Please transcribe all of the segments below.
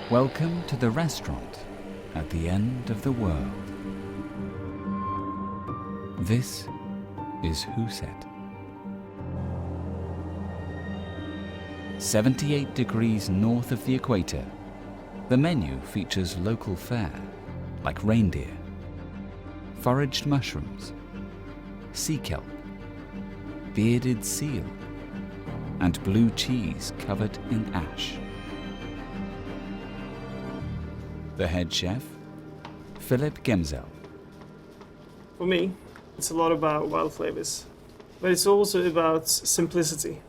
Welcome to the restaurant at the end of the world. This is Huset. 78 degrees north of the equator, the menu features local fare like reindeer, foraged mushrooms, sea kelp, bearded seal, and blue cheese covered in ash. The head chef, Philip Gemzel. For me, it's a lot about wild flavors, but it's also about simplicity.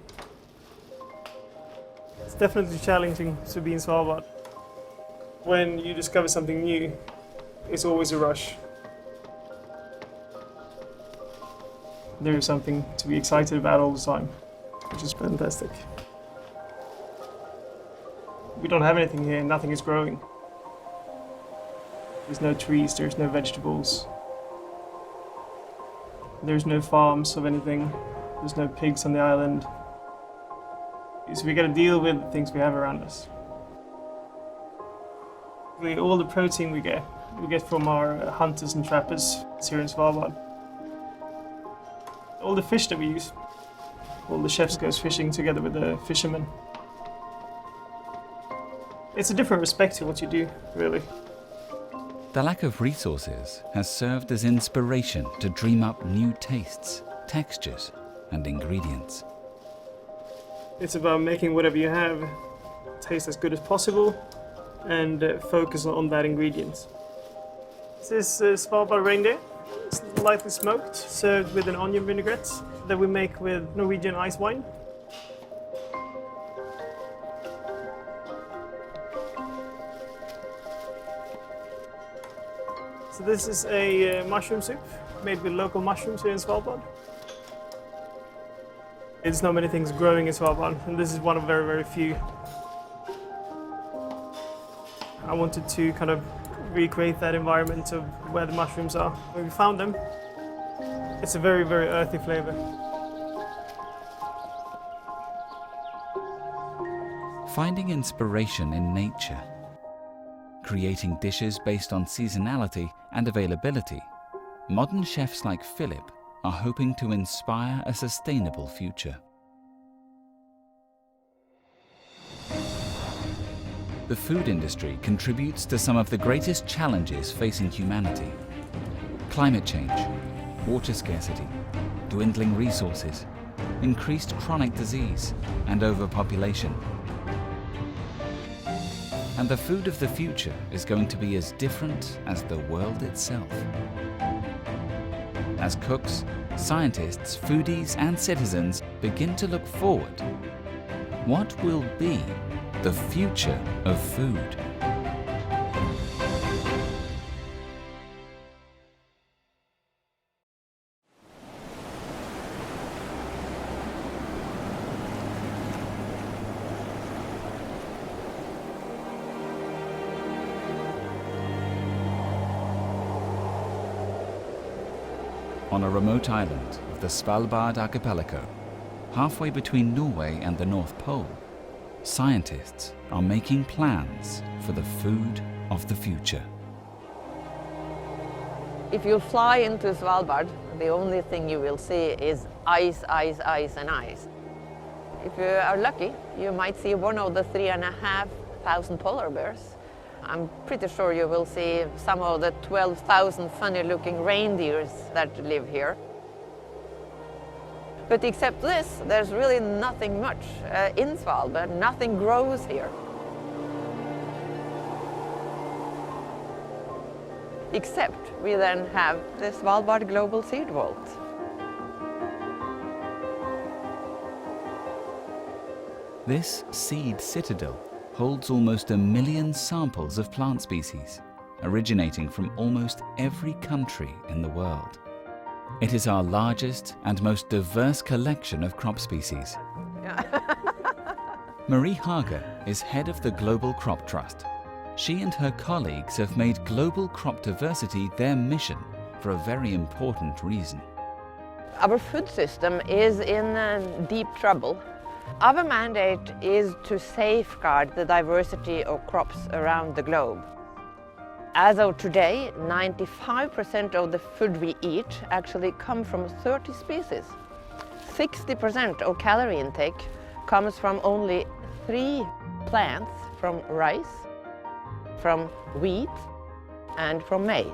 It's definitely challenging to be in Svalbard. When you discover something new, it's always a rush. There is something to be excited about all the time, which is fantastic. We don't have anything here, nothing is growing. There's no trees, there's no vegetables. There's no farms of anything. There's no pigs on the island. So we got to deal with the things we have around us. All the protein we get from our hunters and trappers here in Svalbard. All the fish that we use, all the chefs goes fishing together with the fishermen. It's a different respect to what you do, really. The lack of resources has served as inspiration to dream up new tastes, textures, and ingredients. It's about making whatever you have taste as good as possible and focus on that ingredient. This is Svalbard reindeer. It's lightly smoked, served with an onion vinaigrette that we make with Norwegian ice wine. So this is a mushroom soup made with local mushrooms here in Svalbard. There's not many things growing in Svalbard, and this is one of very, very few. I wanted to kind of recreate that environment of where the mushrooms are. When we found them, it's a very, very earthy flavor. Finding inspiration in nature, creating dishes based on seasonality and availability, modern chefs like Philip are hoping to inspire a sustainable future. The food industry contributes to some of the greatest challenges facing humanity. Climate change, water scarcity, dwindling resources, increased chronic disease, and overpopulation. And the food of the future is going to be as different as the world itself. As cooks, scientists, foodies, and citizens begin to look forward, what will be the future of food? On a remote island of the Svalbard archipelago, halfway between Norway and the North Pole, scientists are making plans for the food of the future. If you fly into Svalbard, the only thing you will see is ice, ice, ice, and ice. If you are lucky, you might see one of the 3,500 polar bears. I'm pretty sure you will see some of the 12,000 funny-looking reindeers that live here. But except this, there's really nothing much in Svalbard. Nothing grows here. Except we then have the Svalbard Global Seed Vault. This seed citadel holds almost 1 million samples of plant species, originating from almost every country in the world. It is our largest and most diverse collection of crop species. Marie Hager is head of the Global Crop Trust. She and her colleagues have made global crop diversity their mission for a very important reason. Our food system is in deep trouble. Our mandate is to safeguard the diversity of crops around the globe. As of today, 95% of the food we eat actually come from 30 species. 60% of calorie intake comes from only 3 plants, from rice, from wheat, and from maize.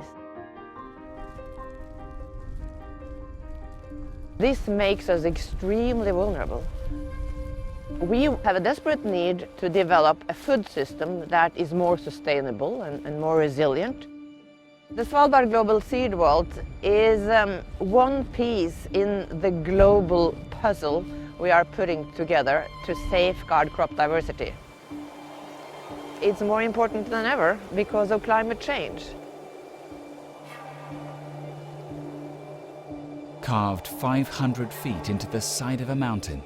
This makes us extremely vulnerable. We have a desperate need to develop a food system that is more sustainable and more resilient. The Svalbard Global Seed Vault is one piece in the global puzzle we are putting together to safeguard crop diversity. It's more important than ever because of climate change. Carved 500 feet into the side of a mountain,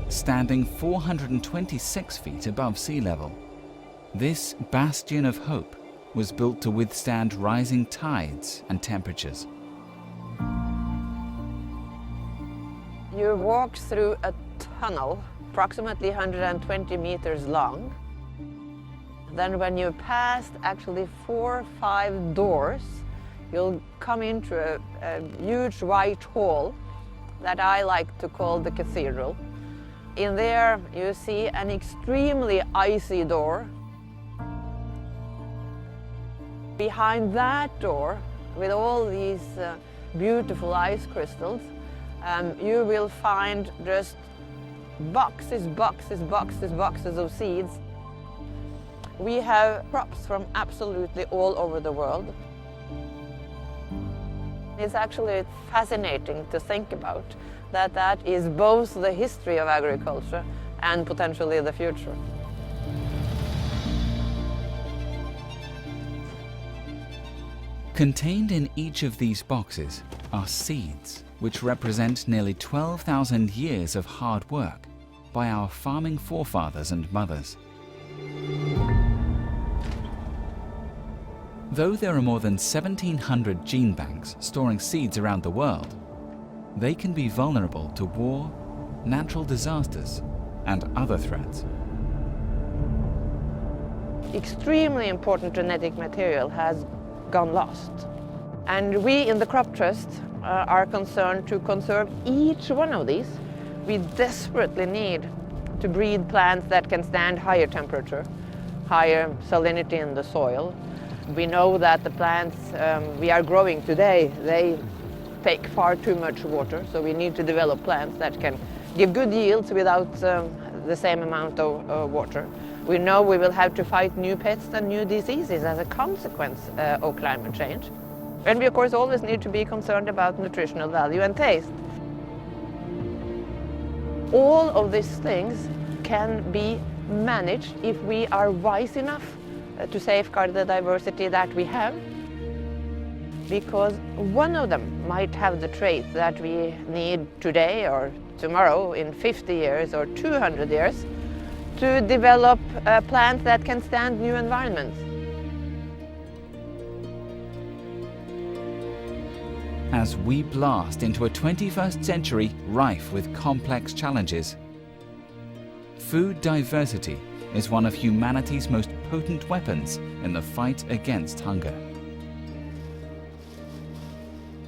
standing 426 feet above sea level, this bastion of hope was built to withstand rising tides and temperatures. You walk through a tunnel approximately 120 meters long. Then when you passed actually 4 or 5 doors, you'll come into a huge white hall that I like to call the cathedral. In there you see an extremely icy door. Behind that door, with all these beautiful ice crystals, you will find just boxes of seeds. We have crops from absolutely all over the world. It's actually fascinating to think about that is both the history of agriculture and potentially the future. Contained in each of these boxes are seeds, which represent nearly 12,000 years of hard work by our farming forefathers and mothers. Though there are more than 1,700 gene banks storing seeds around the world, they can be vulnerable to war, natural disasters, and other threats. Extremely important genetic material has gone lost. And we in the Crop Trust are concerned to conserve each one of these. We desperately need to breed plants that can stand higher temperature, higher salinity in the soil. We know that the plants we are growing today, they take far too much water, so we need to develop plants that can give good yields without the same amount of water. We know we will have to fight new pests and new diseases as a consequence of climate change. And we of course always need to be concerned about nutritional value and taste. All of these things can be managed if we are wise enough to safeguard the diversity that we have, because one of them might have the trait that we need today or tomorrow, in 50 years or 200 years, to develop plants that can stand new environments. As we blast into a 21st century rife with complex challenges, food diversity is one of humanity's most potent weapons in the fight against hunger.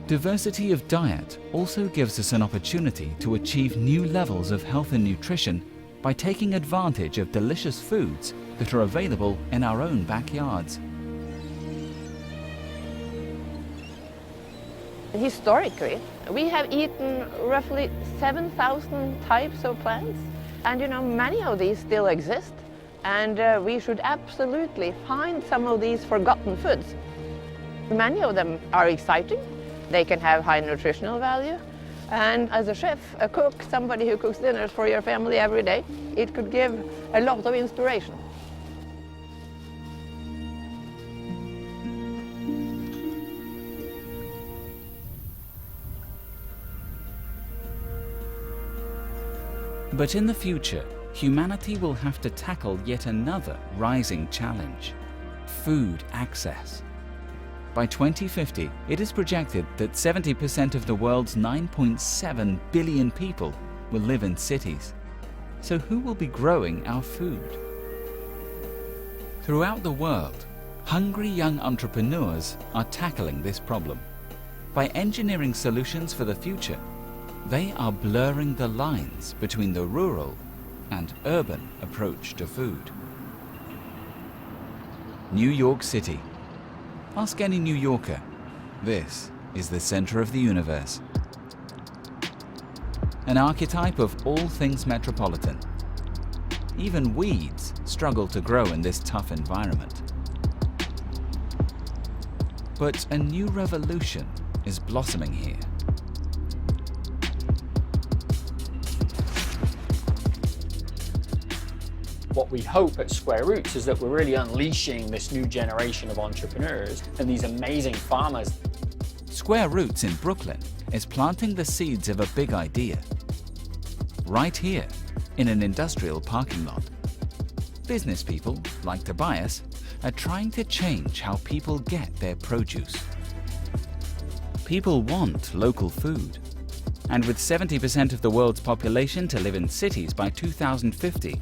Diversity of diet also gives us an opportunity to achieve new levels of health and nutrition by taking advantage of delicious foods that are available in our own backyards. Historically, we have eaten roughly 7,000 types of plants, and many of these still exist, and we should absolutely find some of these forgotten foods. Many of them are exciting, they can have high nutritional value, and as a chef, a cook, somebody who cooks dinners for your family every day, it could give a lot of inspiration. But in the future, humanity will have to tackle yet another rising challenge: food access. By 2050, it is projected that 70% of the world's 9.7 billion people will live in cities. So who will be growing our food? Throughout the world, hungry young entrepreneurs are tackling this problem. By engineering solutions for the future, they are blurring the lines between the rural and urban approach to food. New York City. Ask any New Yorker. This is the center of the universe. An archetype of all things metropolitan. Even weeds struggle to grow in this tough environment. But a new revolution is blossoming here. What we hope at Square Roots is that we're really unleashing this new generation of entrepreneurs and these amazing farmers. Square Roots in Brooklyn is planting the seeds of a big idea. Right here, in an industrial parking lot. Business people, like Tobias, are trying to change how people get their produce. People want local food. And with 70% of the world's population to live in cities by 2050,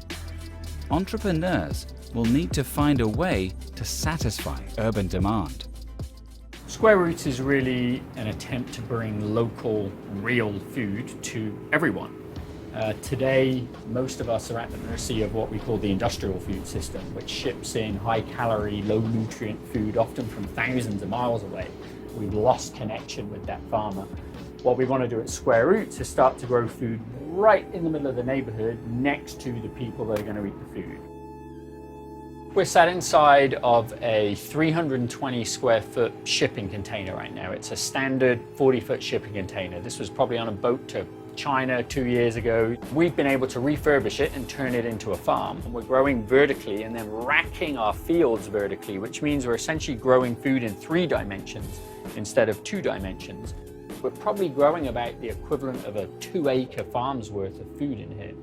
entrepreneurs will need to find a way to satisfy urban demand. Square Roots is really an attempt to bring local, real food to everyone. Today, most of us are at the mercy of what we call the industrial food system, which ships in high-calorie, low-nutrient food, often from thousands of miles away. We've lost connection with that farmer. What we want to do at Square Roots is start to grow food right in the middle of the neighborhood, next to the people that are going to eat the food. We're sat inside of a 320 square foot shipping container right now. It's a standard 40-foot shipping container. This was probably on a boat to China 2 years ago. We've been able to refurbish it and turn it into a farm. We're growing vertically and then racking our fields vertically, which means we're essentially growing food in 3 dimensions instead of 2 dimensions. We're probably growing about the equivalent of a 2-acre farm's worth of food in here.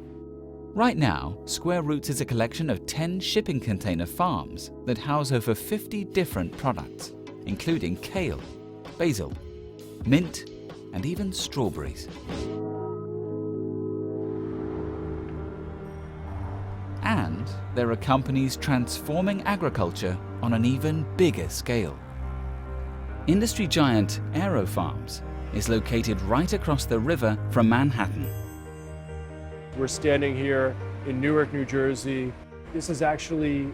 Right now, Square Roots is a collection of 10 shipping container farms that house over 50 different products, including kale, basil, mint, and even strawberries. And there are companies transforming agriculture on an even bigger scale. Industry giant AeroFarms is located right across the river from Manhattan. We're standing here in Newark, New Jersey. This is actually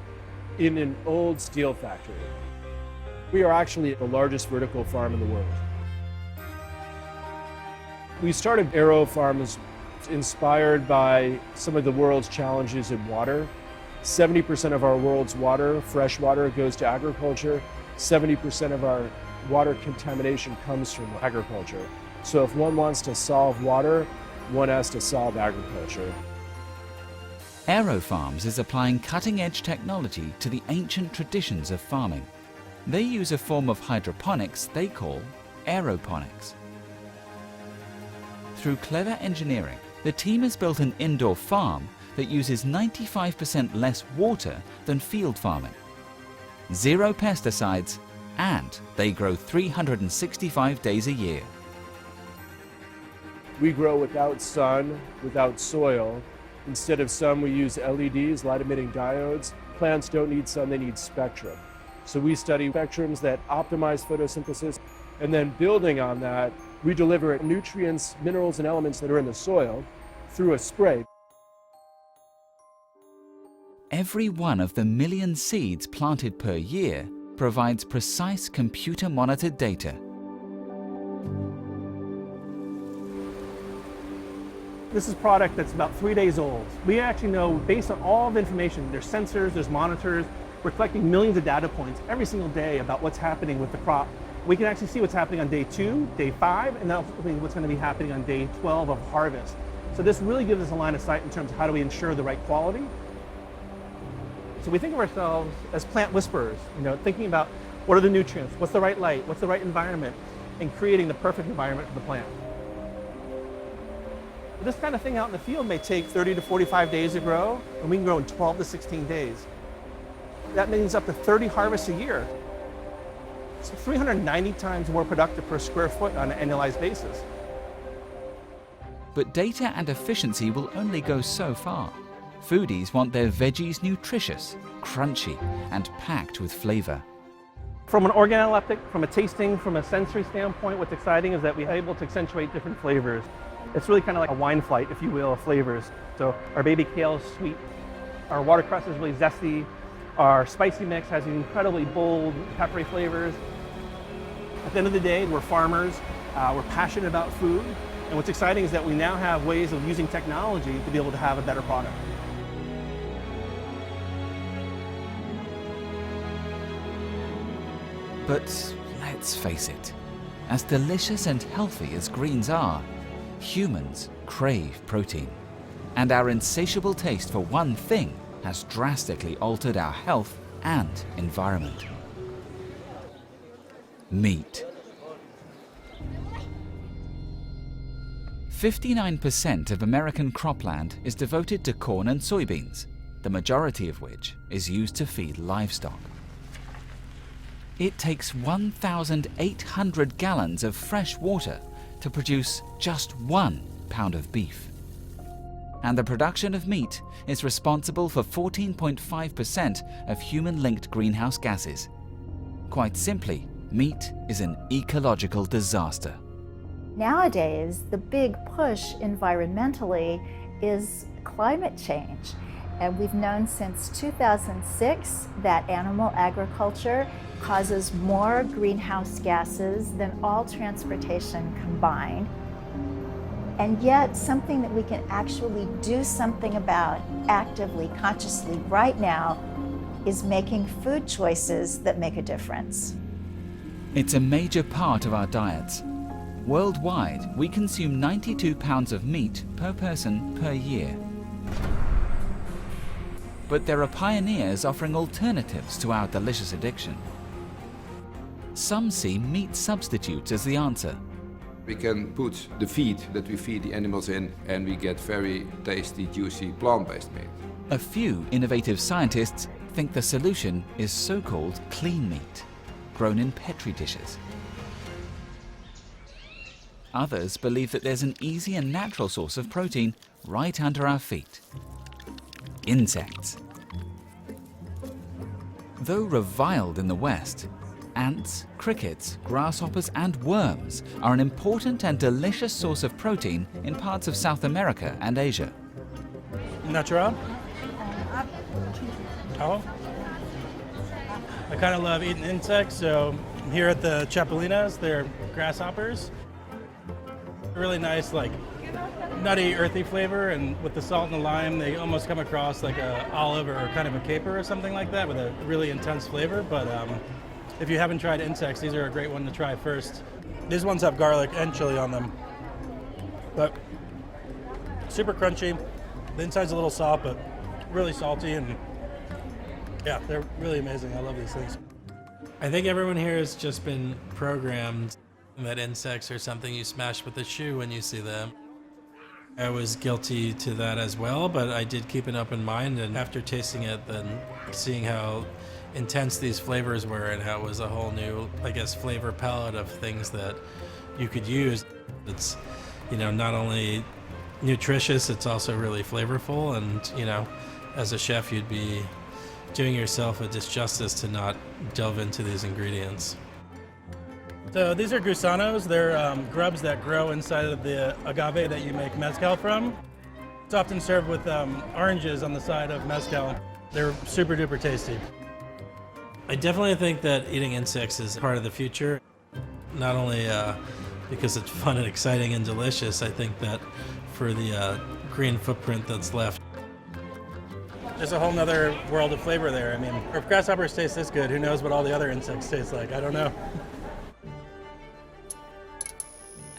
in an old steel factory. We are actually the largest vertical farm in the world. We started AeroFarms inspired by some of the world's challenges in water. 70% of our world's water, fresh water, goes to agriculture. 70% of our water contamination comes from agriculture. So if one wants to solve water, one has to solve agriculture. AeroFarms is applying cutting-edge technology to the ancient traditions of farming. They use a form of hydroponics they call aeroponics. Through clever engineering, the team has built an indoor farm that uses 95% less water than field farming, 0 pesticides, and they grow 365 days a year. We grow without sun, without soil. Instead of sun, we use LEDs, light-emitting diodes. Plants don't need sun, they need spectrum. So we study spectrums that optimize photosynthesis, and then building on that, we deliver nutrients, minerals, and elements that are in the soil through a spray. Every one of the million seeds planted per year provides precise computer-monitored data. This is a product that's about 3 days old. We actually know, based on all the information, there's sensors, there's monitors, we're collecting millions of data points every single day about what's happening with the crop. We can actually see what's happening on day 2, day 5, and then what's going to be happening on day 12 of harvest. So this really gives us a line of sight in terms of how do we ensure the right quality. So we think of ourselves as plant whisperers, thinking about what are the nutrients, what's the right light, what's the right environment, and creating the perfect environment for the plant. This kind of thing out in the field may take 30 to 45 days to grow, and we can grow in 12 to 16 days. That means up to 30 harvests a year. It's 390 times more productive per square foot on an annualized basis. But data and efficiency will only go so far. Foodies want their veggies nutritious, crunchy, and packed with flavor. From an organoleptic, from a tasting, from a sensory standpoint, what's exciting is that we're able to accentuate different flavors. It's really kind of like a wine flight, if you will, of flavors. So our baby kale is sweet, our watercress is really zesty, our spicy mix has incredibly bold, peppery flavors. At the end of the day, we're farmers, we're passionate about food, and what's exciting is that we now have ways of using technology to be able to have a better product. But let's face it, as delicious and healthy as greens are, humans crave protein. And our insatiable taste for one thing has drastically altered our health and environment. Meat. 59% of American cropland is devoted to corn and soybeans, the majority of which is used to feed livestock. It takes 1,800 gallons of fresh water to produce just 1 pound of beef. And the production of meat is responsible for 14.5% of human-linked greenhouse gases. Quite simply, meat is an ecological disaster. Nowadays, the big push environmentally is climate change. And we've known since 2006 that animal agriculture causes more greenhouse gases than all transportation combined. And yet, something that we can actually do something about actively, consciously right now is making food choices that make a difference. It's a major part of our diets. Worldwide, we consume 92 pounds of meat per person per year. But there are pioneers offering alternatives to our delicious addiction. Some see meat substitutes as the answer. We can put the feed that we feed the animals in and we get very tasty, juicy, plant-based meat. A few innovative scientists think the solution is so-called clean meat, grown in petri dishes. Others believe that there's an easy and natural source of protein right under our feet. Insects. Though reviled in the West, ants, crickets, grasshoppers and worms are an important and delicious source of protein in parts of South America and Asia. Natural. Oh. I kind of love eating insects, so here at the Chapelinas, they're grasshoppers. Really nice, like nutty, earthy flavor, and with the salt and the lime, they almost come across like a olive or kind of a caper or something like that with a really intense flavor. But if you haven't tried insects, these are a great one to try first. These ones have garlic and chili on them, but super crunchy. The inside's a little soft, but really salty, and yeah, they're really amazing. I love these things. I think everyone here has just been programmed that insects are something you smash with a shoe when you see them. I was guilty to that as well, but I did keep an open mind, and after tasting it, then seeing how intense these flavors were and how it was a whole new, I guess, flavor palette of things that you could use. It's, you know, not only nutritious, it's also really flavorful, and, you know, as a chef, you'd be doing yourself a disjustice to not delve into these ingredients. So these are gusanos. They're grubs that grow inside of the agave that you make mezcal from. It's often served with oranges on the side of mezcal. They're super duper tasty. I definitely think that eating insects is part of the future. Not only because it's fun and exciting and delicious, I think that for the green footprint that's left. There's a whole nother world of flavor there. I mean, if grasshoppers taste this good, who knows what all the other insects taste like? I don't know.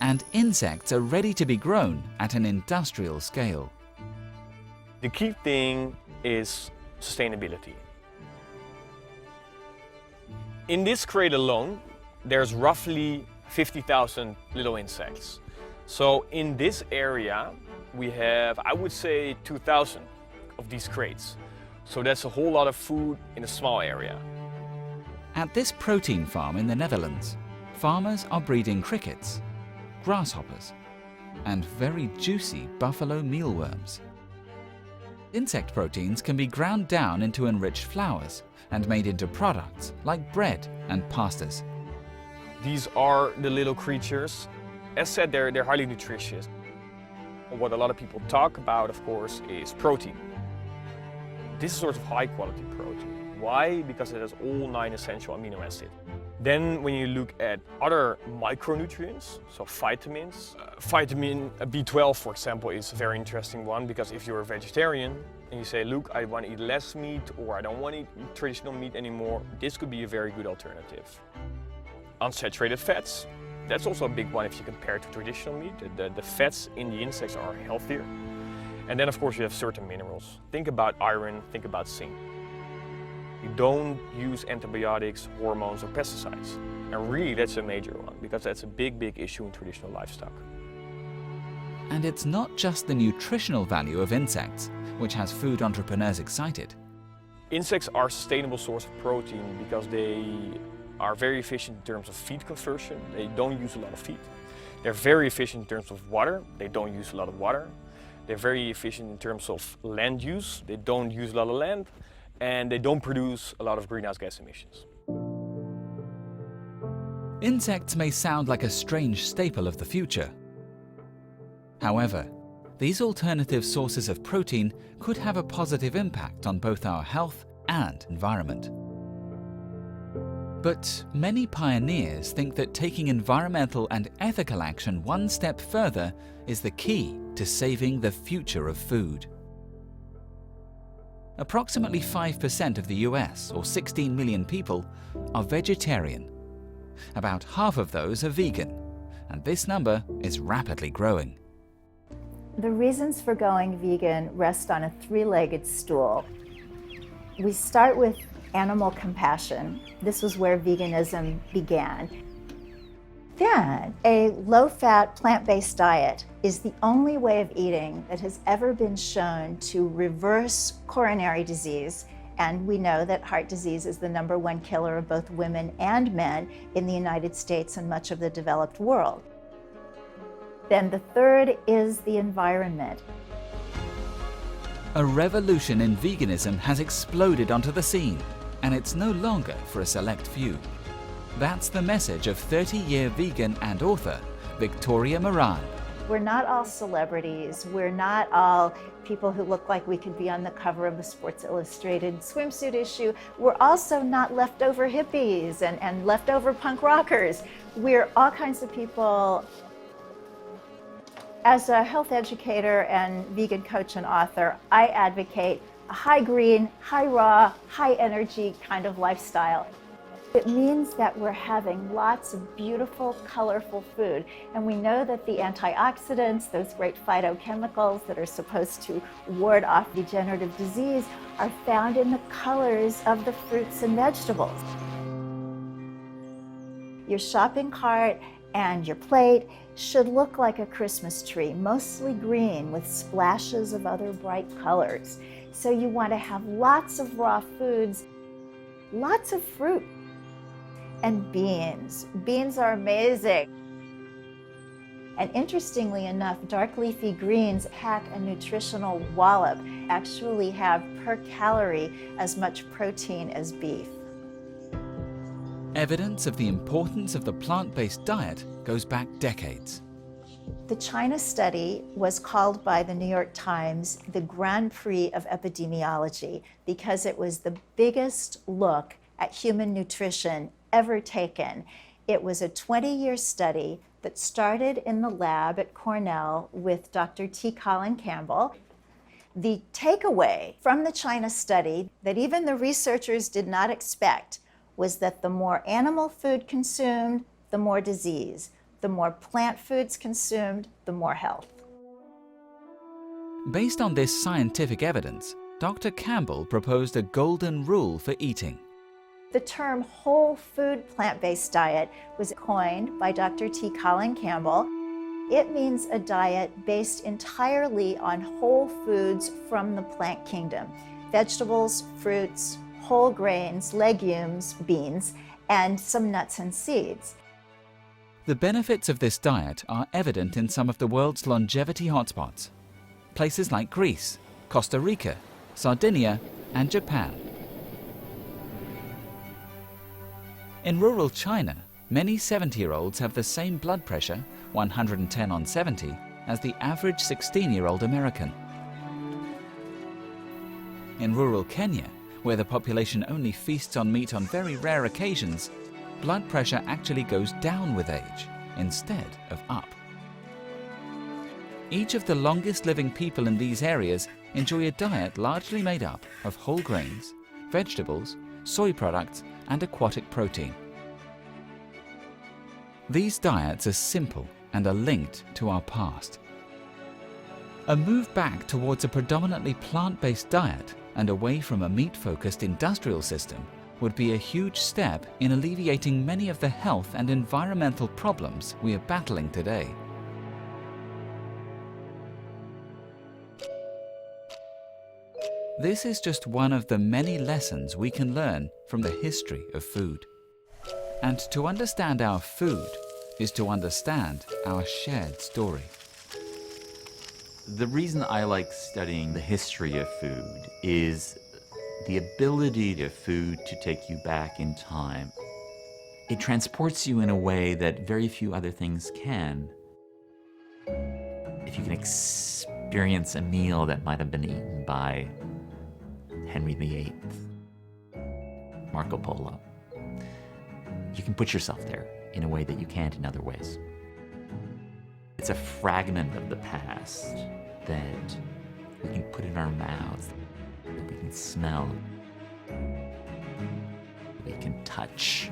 And insects are ready to be grown at an industrial scale. The key thing is sustainability. In this crate alone, there's roughly 50,000 little insects. So in this area, we have, I would say, 2,000 of these crates. So that's a whole lot of food in a small area. At this protein farm in the Netherlands, farmers are breeding crickets, grasshoppers, and very juicy buffalo mealworms. Insect proteins can be ground down into enriched flours and made into products like bread and pastas. These are the little creatures. As said, they're highly nutritious. What a lot of people talk about, of course, is protein. This is sort of high quality protein. Why? Because it has all 9 essential amino acids. Then when you look at other micronutrients, so vitamins, vitamin B12 for example is a very interesting one, because if you're a vegetarian and you say, look, I want to eat less meat or I don't want to eat traditional meat anymore, this could be a very good alternative. Unsaturated fats, that's also a big one if you compare it to traditional meat. The fats in the insects are healthier. And then of course you have certain minerals. Think about iron, think about zinc. You don't use antibiotics, hormones or pesticides. And really that's a major one, because that's a big, big issue in traditional livestock. And it's not just the nutritional value of insects, which has food entrepreneurs excited. Insects are a sustainable source of protein because they are very efficient in terms of feed conversion. They don't use a lot of feed. They're very efficient in terms of water. They don't use a lot of water. They're very efficient in terms of land use. They don't use a lot of land. And they don't produce a lot of greenhouse gas emissions. Insects may sound like a strange staple of the future. However, these alternative sources of protein could have a positive impact on both our health and environment. But many pioneers think that taking environmental and ethical action one step further is the key to saving the future of food. Approximately 5% of the US, or 16 million people, are vegetarian. About half of those are vegan, and this number is rapidly growing. The reasons for going vegan rest on a three-legged stool. We start with animal compassion. This was where veganism began. Then, a low-fat, plant-based diet is the only way of eating that has ever been shown to reverse coronary disease, and we know that heart disease is the #1 killer of both women and men in the United States and much of the developed world. Then the third is the environment. A revolution in veganism has exploded onto the scene, and it's no longer for a select few. That's the message of 30-year vegan and author Victoria Moran. We're not all celebrities. We're not all people who look like we could be on the cover of a Sports Illustrated swimsuit issue. We're also not leftover hippies and leftover punk rockers. We're all kinds of people. As a health educator and vegan coach and author, I advocate a high green, high raw, high energy kind of lifestyle. It means that we're having lots of beautiful, colorful food. And we know that the antioxidants, those great phytochemicals that are supposed to ward off degenerative disease, are found in the colors of the fruits and vegetables. Your shopping cart and your plate should look like a Christmas tree, mostly green with splashes of other bright colors. So you want to have lots of raw foods, lots of fruit, and beans. Beans are amazing. And interestingly enough, dark leafy greens pack a nutritional wallop, actually have per calorie as much protein as beef. Evidence of the importance of the plant-based diet goes back decades. The China study was called by the New York Times the Grand Prix of epidemiology because it was the biggest look at human nutrition ever taken. It was a 20-year study that started in the lab at Cornell with Dr. T. Colin Campbell. The takeaway from the China study that even the researchers did not expect was that the more animal food consumed, the more disease. The more plant foods consumed, the more health. Based on this scientific evidence, Dr. Campbell proposed a golden rule for eating. The term whole food plant-based diet was coined by Dr. T. Colin Campbell. It means a diet based entirely on whole foods from the plant kingdom: vegetables, fruits, whole grains, legumes, beans, and some nuts and seeds. The benefits of this diet are evident in some of the world's longevity hotspots. Places like Greece, Costa Rica, Sardinia, and Japan. In rural China, many 70-year-olds have the same blood pressure, 110/70, as the average 16-year-old American. In rural Kenya, where the population only feasts on meat on very rare occasions, blood pressure actually goes down with age, instead of up. Each of the longest living people in these areas enjoy a diet largely made up of whole grains, vegetables, soy products, and aquatic protein. These diets are simple and are linked to our past. A move back towards a predominantly plant-based diet and away from a meat-focused industrial system would be a huge step in alleviating many of the health and environmental problems we are battling today. This is just one of the many lessons we can learn from the history of food. And to understand our food is to understand our shared story. The reason I like studying the history of food is the ability of food to take you back in time. It transports you in a way that very few other things can. If you can experience a meal that might have been eaten by Henry VIII, Marco Polo, you can put yourself there in a way that you can't in other ways. It's a fragment of the past that we can put in our mouths, that we can smell, we can touch.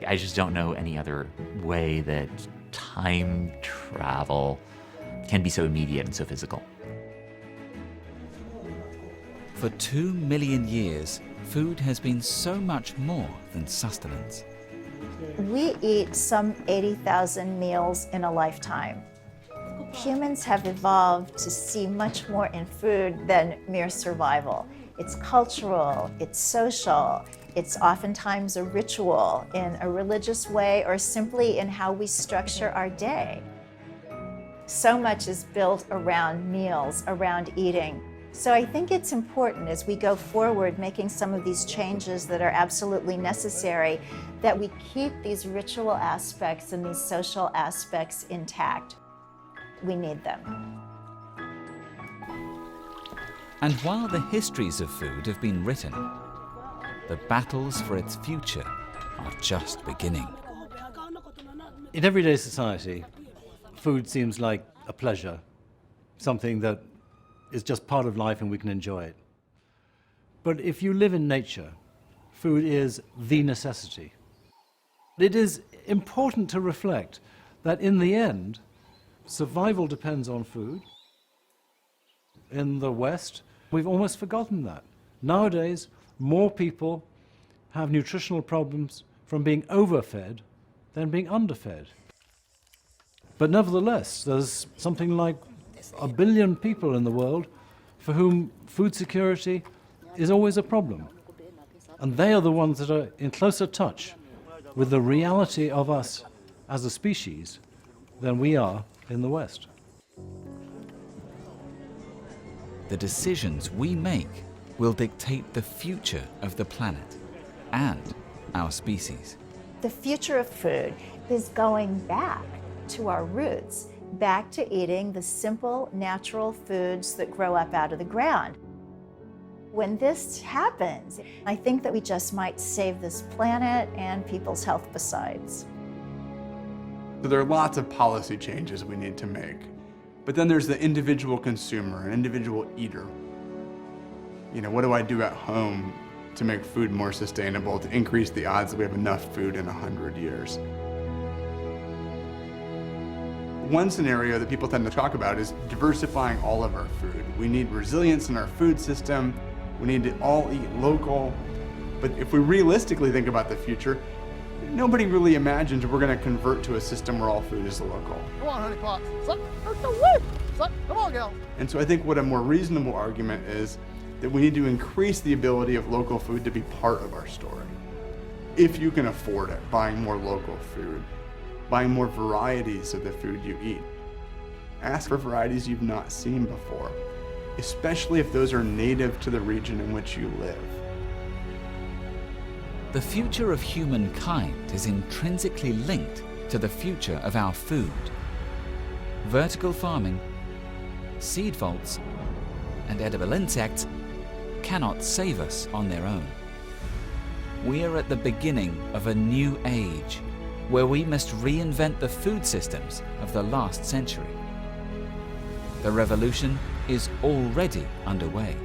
I just don't know any other way that time travel can be so immediate and so physical. For 2 million years, food has been so much more than sustenance. We eat some 80,000 meals in a lifetime. Humans have evolved to see much more in food than mere survival. It's cultural, it's social, it's oftentimes a ritual in a religious way or simply in how we structure our day. So much is built around meals, around eating. So I think it's important as we go forward making some of these changes that are absolutely necessary that we keep these ritual aspects and these social aspects intact. We need them. And while the histories of food have been written, the battles for its future are just beginning. In everyday society, food seems like a pleasure, something that is just part of life and we can enjoy it. But if you live in nature, food is the necessity. It is important to reflect that in the end, survival depends on food. In the West, we've almost forgotten that. Nowadays, more people have nutritional problems from being overfed than being underfed. But nevertheless, there's something like 1 billion people in the world for whom food security is always a problem. And they are the ones that are in closer touch with the reality of us as a species than we are in the West. The decisions we make will dictate the future of the planet and our species. The future of food is going back to our roots, back to eating the simple, natural foods that grow up out of the ground. When this happens, I think that we just might save this planet and people's health besides. So there are lots of policy changes we need to make. But then there's the individual consumer, an individual eater. You know, what do I do at home to make food more sustainable, to increase the odds that we have enough food in 100 years? One scenario that people tend to talk about is diversifying all of our food. We need resilience in our food system. We need to all eat local. But if we realistically think about the future, nobody really imagines we're going to convert to a system where all food is local. Come on, honey pots. Come on, gal. And so I think what a more reasonable argument is that we need to increase the ability of local food to be part of our story. If you can afford it, buying more local food. buying more varieties of the food you eat. Ask for varieties you've not seen before, especially if those are native to the region in which you live. The future of humankind is intrinsically linked to the future of our food. Vertical farming, seed vaults, and edible insects cannot save us on their own. We are at the beginning of a new age where we must reinvent the food systems of the last century. The revolution is already underway.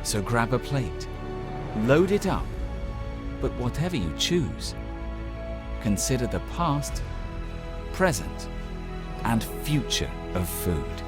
So grab a plate, load it up, but whatever you choose, consider the past, present, and future of food.